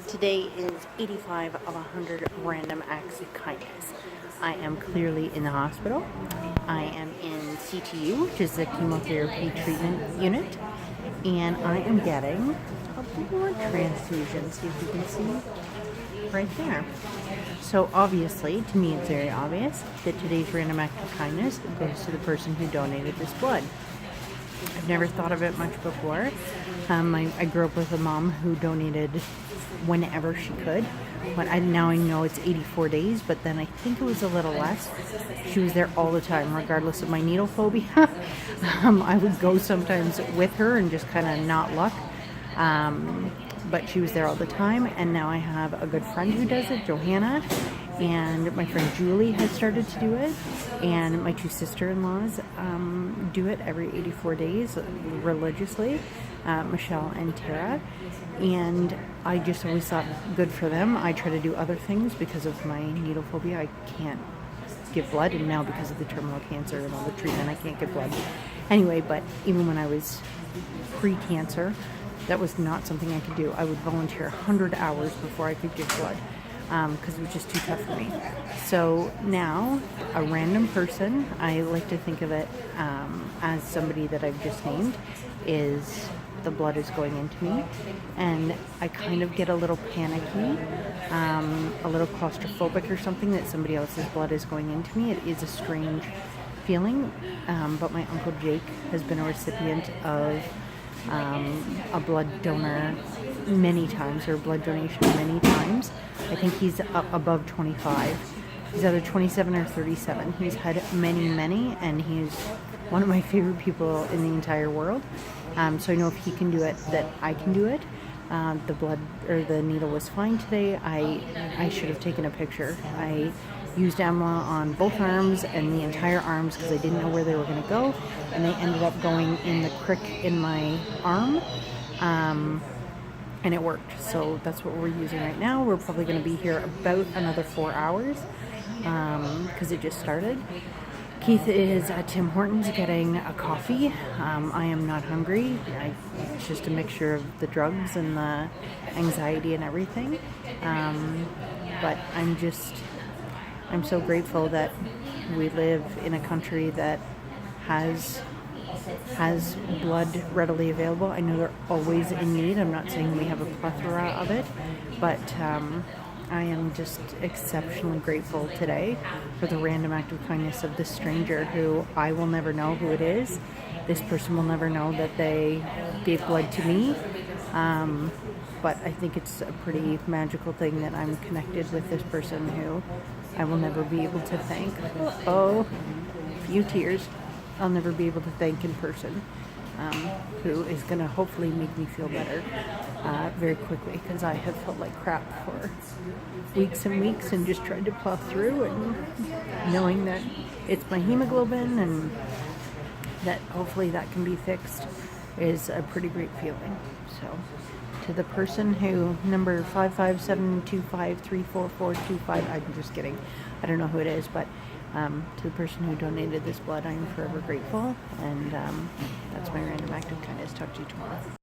Today is 85 of 100 random acts of kindness. I am clearly in the hospital. I am in CTU, which is the chemotherapy treatment unit, and I am getting a blood transfusion. See if you can see right there. So obviously, to me it's very obvious that today's random act of kindness goes to the person who donated this blood. I've never thought of it much before. I grew up with a mom who donated whenever she could. But now I know it's 84 days, but then I think it was a little less. She was there all the time, regardless of my needle phobia. I would go sometimes with her and just kind of not look. But she was there all the time, and now I have a good friend who does it, Johanna, and my friend Julie has started to do it, and my two sister-in-laws do it every 84 days religiously, Michelle and Tara, and I just always thought good for them. I try to do other things because of my needle phobia. I can't give blood, and now because of the terminal cancer and all the treatment, I can't give blood. Anyway, but even when I was pre-cancer, that was not something I could do. I would volunteer 100 hours before I could give blood because it was just too tough for me. So now, a random person, I like to think of it as somebody that I've just named, is the blood is going into me, and I kind of get a little panicky, a little claustrophobic or something that somebody else's blood is going into me. It is a strange feeling, but my Uncle Jake has been a recipient of a blood donor many times, or blood donation many times. I think he's above 25. He's either 27 or 37. He's had many, and he's one of my favorite people in the entire world. So I know if he can do it, that I can do it. The blood or the needle was fine today. I should have taken a picture. I used Amla on both arms and the entire arms because I didn't know where they were going to go, and they ended up going in the crick in my arm, and it worked. So that's what we're using right now. We're probably going to be here about another 4 hours because it just started. Keith is at Tim Hortons getting a coffee. I am not hungry. It's just a mixture of the drugs and the anxiety and everything. But I'm so grateful that we live in a country that has blood readily available. I know they're always in need. I'm not saying we have a plethora of it, but I am just exceptionally grateful today for the random act of kindness of this stranger who I will never know who it is. This person will never know that they gave blood to me. But I think it's a pretty magical thing that I'm connected with this person who I will never be able to thank. Oh, a few tears. I'll never be able to thank in person. Who is going to hopefully make me feel better very quickly, because I have felt like crap for weeks and weeks and just tried to plow through, and knowing that it's my hemoglobin and that hopefully that can be fixed is a pretty great feeling. So to the person who, number 55725344425, I'm just kidding, I don't know who it is, but to the person who donated this blood, I am forever grateful, and that's my random act of kindness. Talk to you tomorrow.